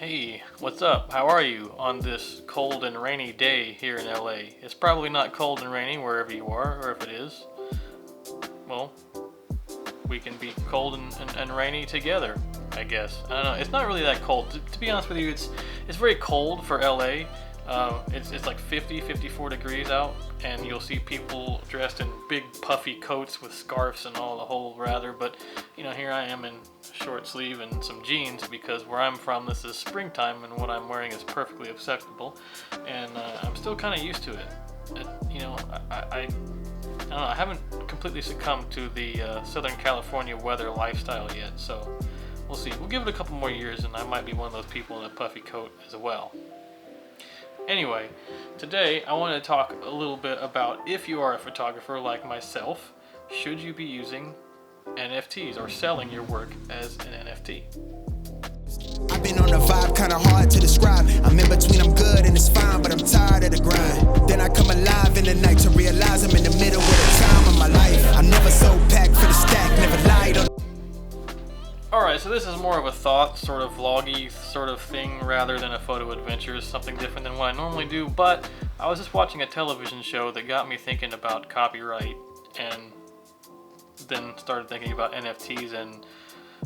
Hey, what's up? How are you on this cold and rainy day here in LA? It's probably not cold and rainy wherever you are, or if it is, well, we can be cold and rainy together, I guess. I don't know. It's not really that cold. To be honest with you, it's very cold for LA. It's like 54 degrees out, and you'll see people dressed in big puffy coats with scarves and all the whole rather. But here I am in short sleeve and some jeans because where I'm from, this is springtime, and what I'm wearing is perfectly acceptable. And I'm still kind of used to it. I don't know. I haven't completely succumbed to the Southern California weather lifestyle yet, so we'll see. We'll give it a couple more years, and I might be one of those people in a puffy coat as well. Anyway, today I want to talk a little bit about if you are a photographer like myself, should you be using NFTs or selling your work as an NFT? I've been on a vibe kinda hard to describe. I'm in between, I'm good and it's fine, but I'm tired of the grind. Then I come alive in the night to realize I'm in the middle of the time of my life. I'm never so packed for the stack, never lied on. Alright, so this is more of a thought, sort of vloggy sort of thing rather than a photo adventure. It's something different than what I normally do, but I was just watching a television show that got me thinking about copyright and then started thinking about NFTs and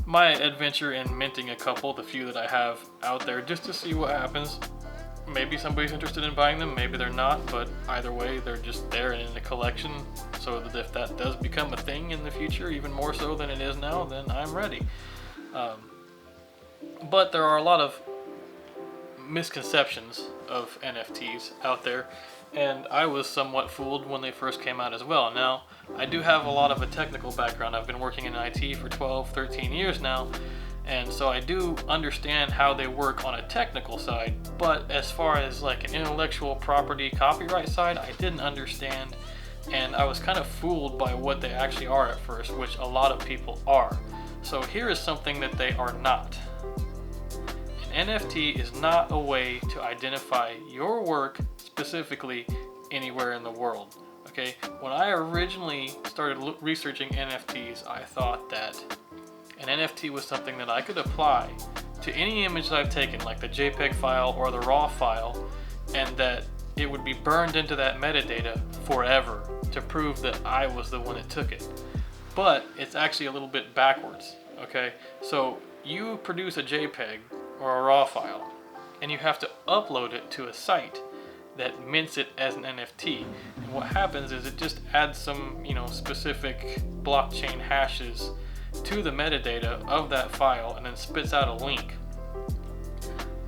my adventure in minting a couple, the few that I have out there, just to see what happens. Maybe somebody's interested in buying them, maybe they're not, but either way, they're just there and in a collection, so that if that does become a thing in the future, even more so than it is now, then I'm ready. But there are a lot of misconceptions of NFTs out there, and I was somewhat fooled when they first came out as well. Now, I do have a lot of a technical background. I've been working in IT for 12, 13 years now, and so I do understand how they work on a technical side, but as far as like an intellectual property copyright side, I didn't understand, and I was kind of fooled by what they actually are at first, which a lot of people are. So here is something that they are not. An NFT is not a way to identify your work specifically anywhere in the world. Okay, when I originally started researching NFTs, I thought that an NFT was something that I could apply to any image that I've taken, like the JPEG file or the RAW file, and that it would be burned into that metadata forever to prove that I was the one that took it. But it's actually a little bit backwards, okay? So you produce a JPEG or a RAW file, and you have to upload it to a site that mints it as an NFT. And what happens is it just adds some, specific blockchain hashes to the metadata of that file and then spits out a link.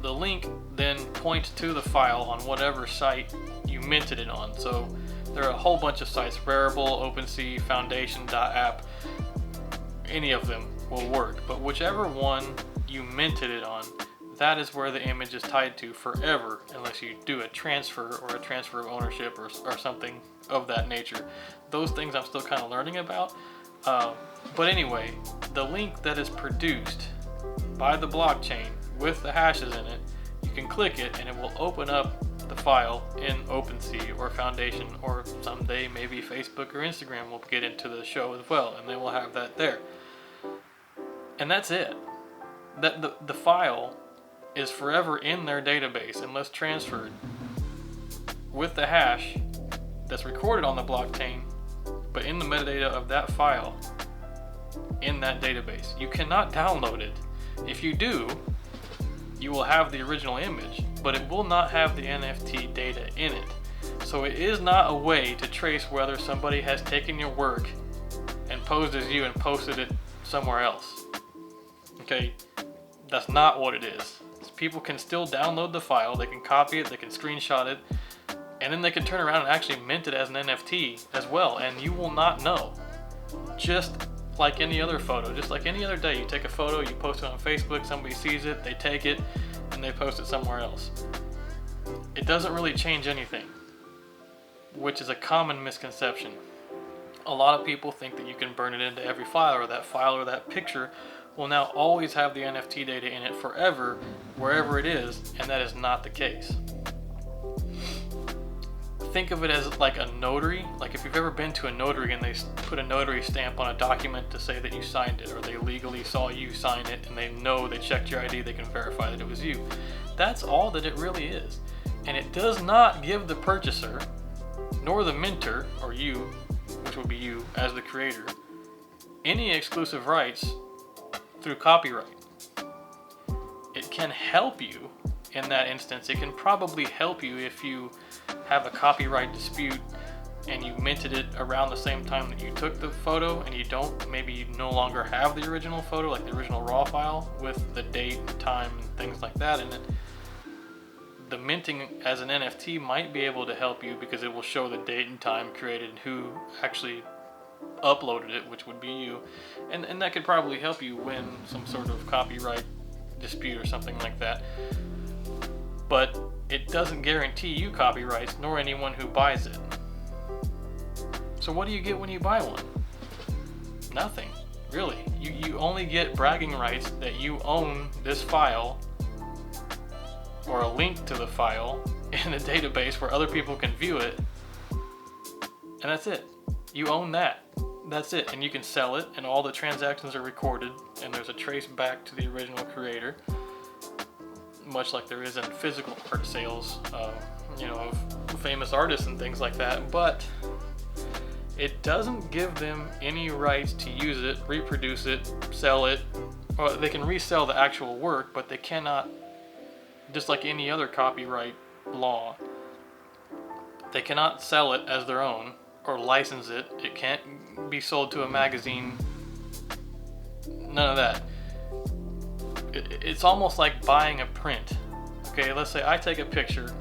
The link then points to the file on whatever site you minted it on. So there are a whole bunch of sites, Rarible, OpenSea, Foundation.app, any of them will work, but whichever one you minted it on, that is where the image is tied to forever, unless you do a transfer or a transfer of ownership or something of that nature. Those things I'm still kind of learning about. But anyway, the link that is produced by the blockchain with the hashes in it, you can click it and it will open up the file in OpenSea or Foundation, or someday maybe Facebook or Instagram will get into the show as well, and they will have that there. And that's it. That the file is forever in their database unless transferred with the hash that's recorded on the blockchain, but in the metadata of that file in that database. You cannot download it. If you do, you will have the original image, but it will not have the NFT data in it. So it is not a way to trace whether somebody has taken your work and posed as you and posted it somewhere else. Okay, that's not what it is. People can still download the file, they can copy it, they can screenshot it, and then they can turn around and actually mint it as an NFT as well, and you will not know. Just like any other photo, just like any other day, you take a photo, you post it on Facebook, somebody sees it, they take it, and they post it somewhere else. It doesn't really change anything, which is a common misconception. A lot of people think that you can burn it into every file or that picture will now always have the NFT data in it forever, wherever it is, and that is not the case. think of it as like a notary. Like if you've ever been to a notary and they put a notary stamp on a document to say that you signed it, or they legally saw you sign it and they know they checked your ID, they can verify that it was you. That's all that it really is. And it does not give the purchaser, nor the minter, or you, which would be you as the creator, any exclusive rights through copyright. It can help you in that instance. It can probably help you if you have a copyright dispute and you minted it around the same time that you took the photo, and you don't, maybe you no longer have the original photo, like the original raw file with the date and time and things like that in it. The minting as an NFT might be able to help you because it will show the date and time created and who actually uploaded it, which would be you, and that could probably help you win some sort of copyright dispute or something like that. But it doesn't guarantee you copyrights, nor anyone who buys it. So what do you get when you buy one? Nothing, really. You only get bragging rights that you own this file, or a link to the file in a database where other people can view it, and that's it. You own that. That's it. And you can sell it, and all the transactions are recorded, and there's a trace back to the original creator, much like there is in physical art sales, of famous artists and things like that. But it doesn't give them any rights to use it, reproduce it, sell it. Or they can resell the actual work, but they cannot, just like any other copyright law, they cannot sell it as their own or license it. It can't be sold to a magazine. None of that. It's almost like buying a print. Okay, let's say I take a picture,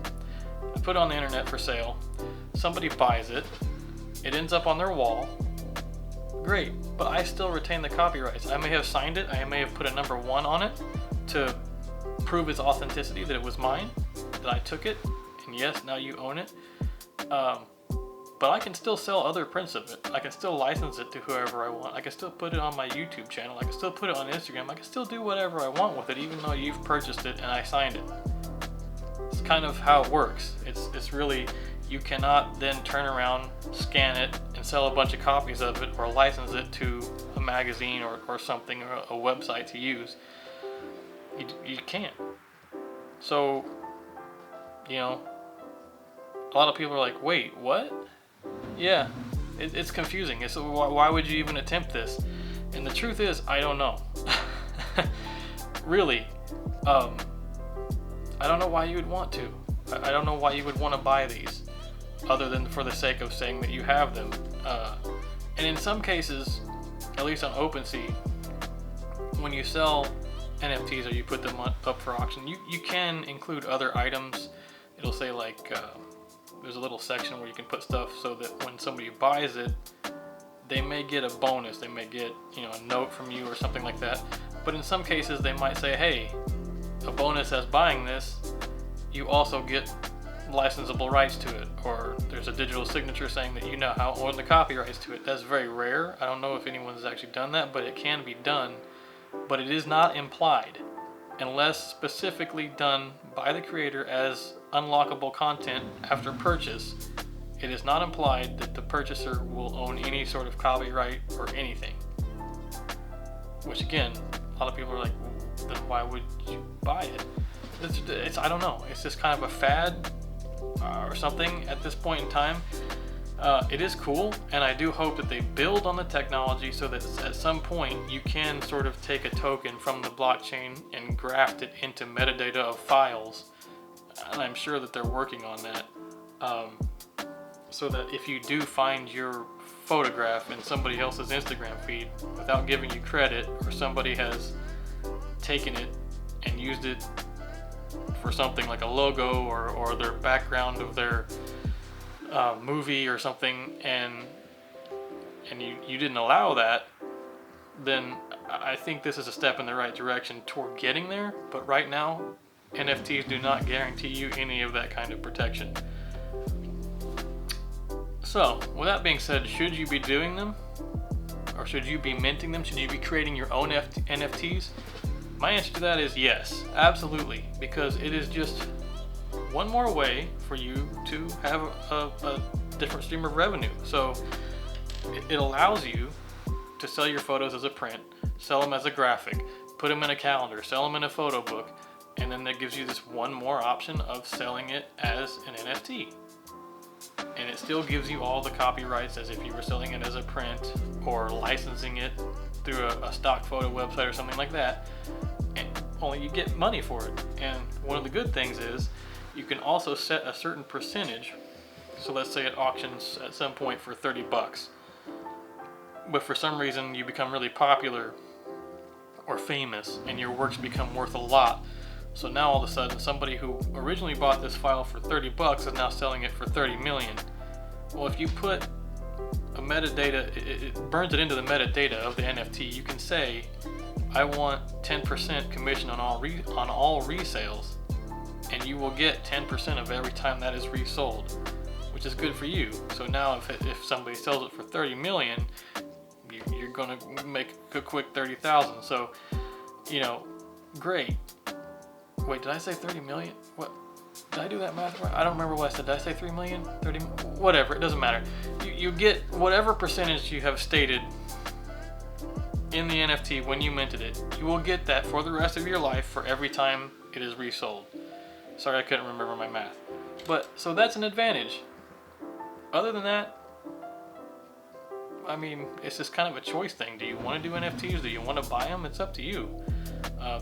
I put it on the internet for sale, somebody buys it, it ends up on their wall. Great, but I still retain the copyrights. I may have signed it, I may have put a number 1 on it to prove its authenticity, that it was mine, that I took it, and yes, now you own it. But I can still sell other prints of it. I can still license it to whoever I want. I can still put it on my YouTube channel. I can still put it on Instagram. I can still do whatever I want with it, even though you've purchased it and I signed it. It's kind of how it works. It's really, you cannot then turn around, scan it, and sell a bunch of copies of it, or license it to a magazine or something, or a website to use. You can't. So, a lot of people are like, wait, what? Yeah, it's confusing. It's why would you even attempt this? And the truth is, I don't know. Really, I don't know why you would want to. I don't know why you would want to buy these, other than for the sake of saying that you have them. And in some cases, at least on OpenSea, when you sell NFTs or you put them up for auction, you can include other items. It'll say like, there's a little section where you can put stuff so that when somebody buys it, they may get a bonus. They may get, a note from you or something like that. But in some cases, they might say, hey, a bonus as buying this, you also get licensable rights to it. Or there's a digital signature saying that you now own the copyrights to it. That's very rare. I don't know if anyone's actually done that, but it can be done. But it is not implied, unless specifically done by the creator as unlockable content after purchase. It is not implied that the purchaser will own any sort of copyright or anything. Which again, a lot of people are like, well, then why would you buy it? It's I don't know. It's just kind of a fad or something at this point in time. It is cool, and I do hope that they build on the technology so that at some point you can sort of take a token from the blockchain and graft it into metadata of files. And I'm sure that they're working on that. So that if you do find your photograph in somebody else's Instagram feed without giving you credit, or somebody has taken it and used it for something like a logo or their background of their movie or something, and you didn't allow that, then I think this is a step in the right direction toward getting there. But right now, NFTs do not guarantee you any of that kind of protection. So, with that being said, should you be doing them? Or should you be minting them? Should you be creating your own NFTs? My answer to that is yes, absolutely, because it is just one more way for you to have a different stream of revenue. So it allows you to sell your photos as a print, sell them as a graphic, put them in a calendar, sell them in a photo book, and then that gives you this one more option of selling it as an NFT. And it still gives you all the copyrights as if you were selling it as a print or licensing it through a stock photo website or something like that. And only you get money for it. And one of the good things is you can also set a certain percentage. So let's say it auctions at some point for $30. But for some reason you become really popular or famous and your works become worth a lot. So now all of a sudden somebody who originally bought this file for $30 is now selling it for 30 million. Well, if you put a metadata, it burns it into the metadata of the NFT. You can say, I want 10% commission on all resales, and you will get 10% of every time that is resold, which is good for you. So now if somebody sells it for 30 million, you're gonna make a quick 30,000. So, great. Wait, did I say 30 million? What? Did I do that math right? I don't remember what I said. Did I say 3 million? 30? Whatever, it doesn't matter. You get whatever percentage you have stated in the NFT when you minted it. You will get that for the rest of your life for every time it is resold. Sorry, I couldn't remember my math. But, so that's an advantage. Other than that, I mean, it's just kind of a choice thing. Do you want to do NFTs? Do you want to buy them? It's up to you.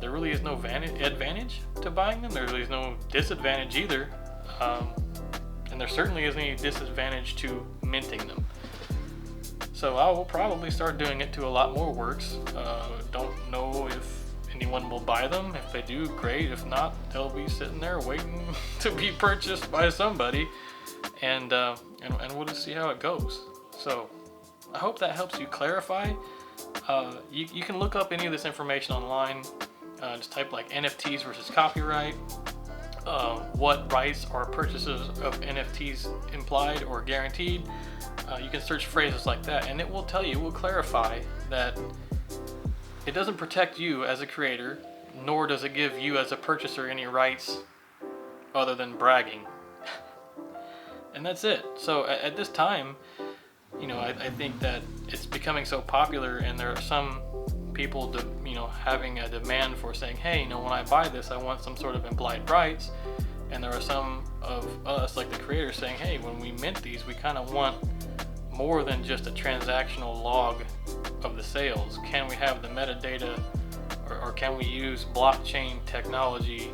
There really is no advantage to buying them. There really is no disadvantage either. And there certainly isn't any disadvantage to minting them. So I will probably start doing it to a lot more works. Don't know if anyone will buy them. If they do, great. If not, they'll be sitting there waiting to be purchased by somebody. And we'll just see how it goes. So I hope that helps you clarify. You can look up any of this information online. Just type like NFTs versus copyright, what rights or purchases of NFTs implied or guaranteed. You can search phrases like that and it will tell you, it will clarify that it doesn't protect you as a creator, nor does it give you as a purchaser any rights other than bragging. And that's it. So at this time, I think that it's becoming so popular and there are some people having a demand for saying, hey, when I buy this, I want some sort of implied rights. And there are some of us, like the creators, saying, hey, when we mint these, we kind of want more than just a transactional log of the sales. Can we have the metadata or can we use blockchain technology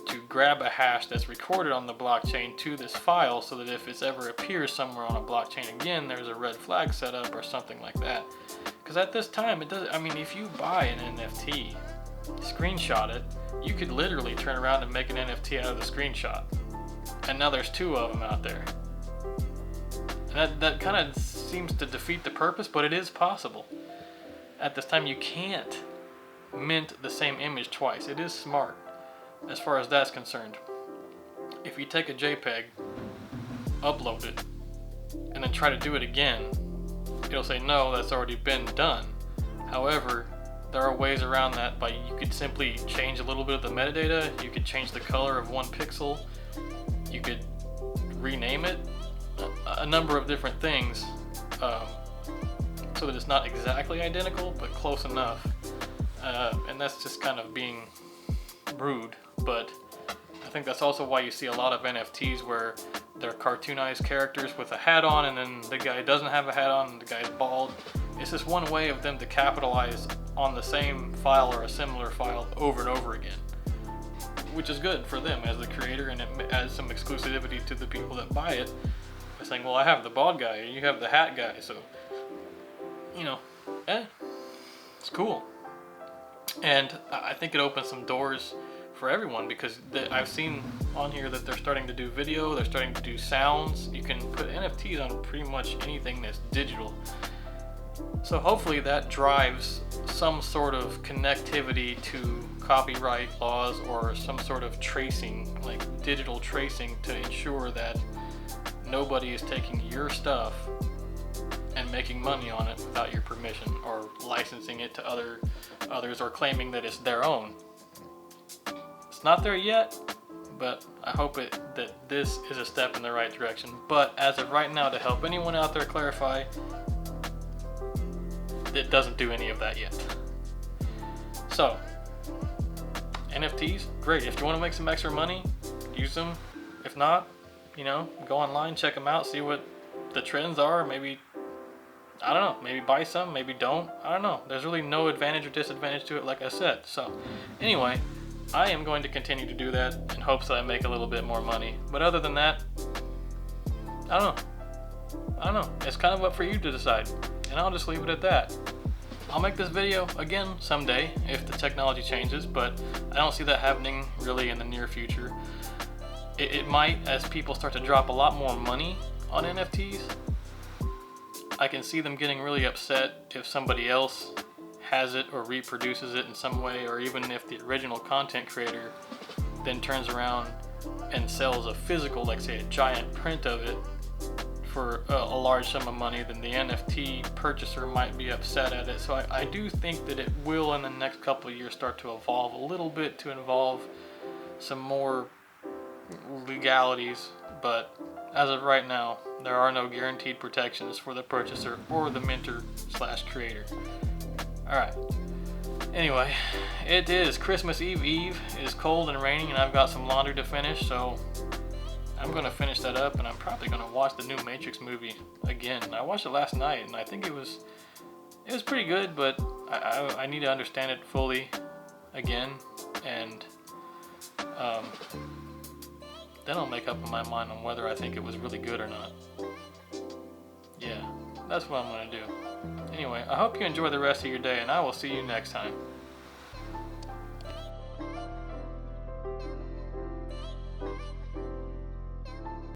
to grab a hash that's recorded on the blockchain to this file so that if it ever appears somewhere on a blockchain again, there's a red flag set up or something like that. Because at this time, if you buy an NFT, screenshot it, you could literally turn around and make an NFT out of the screenshot. And now there's 2 of them out there. And that kind of seems to defeat the purpose, but it is possible. At this time, you can't mint the same image twice. It is smart as far as that's concerned. If you take a JPEG, upload it, and then try to do it again, it'll say no, that's already been done. However, there are ways around that. You could simply change a little bit of the metadata. You could change the color of 1 pixel. You could rename it. A number of different things so that it's not exactly identical, but close enough. And that's just kind of being rude. But I think that's also why you see a lot of NFTs where they're cartoonized characters with a hat on, and then the guy doesn't have a hat on, and the guy's bald. It's just one way of them to capitalize on the same file or a similar file over and over again, which is good for them as the creator, and it adds some exclusivity to the people that buy it by saying, well, I have the bald guy and you have the hat guy, so it's cool. And I think it opens some doors for everyone, because I've seen on here that they're starting to do video, they're starting to do sounds. You can put NFTs on pretty much anything that's digital. So hopefully that drives some sort of connectivity to copyright laws or some sort of tracing, like digital tracing, to ensure that nobody is taking your stuff and making money on it without your permission, or licensing it to others, or claiming that it's their own. It's not there yet, but I hope that this is a step in the right direction. But as of right now, to help anyone out there clarify, it doesn't do any of that yet. So, NFTs, great. If you want to make some extra money, use them. If not, go online, check them out, see what the trends are. Maybe, I don't know, maybe buy some, maybe don't. I don't know. There's really no advantage or disadvantage to it, like I said. So, anyway, I am going to continue to do that in hopes that I make a little bit more money. But other than that, I don't know. It's kind of up for you to decide. And I'll just leave it at that. I'll make this video again someday if the technology changes, but I don't see that happening really in the near future. It might, as people start to drop a lot more money on NFTs. I can see them getting really upset if somebody else has it or reproduces it in some way, or even if the original content creator then turns around and sells a physical, like say a giant print of it, for a large sum of money, then the NFT purchaser might be upset at it. So I do think that it will in the next couple of years start to evolve a little bit to involve some more legalities, but as of right now, there are no guaranteed protections for the purchaser or the minter/creator. Alright, anyway, it is Christmas Eve. It is cold and raining, and I've got some laundry to finish, so I'm going to finish that up, and I'm probably going to watch the new Matrix movie again. I watched it last night, and I think it was pretty good, but I need to understand it fully again, and then I'll make up my mind on whether I think it was really good or not. Yeah, that's what I'm going to do. Anyway, I hope you enjoy the rest of your day, and I will see you next time.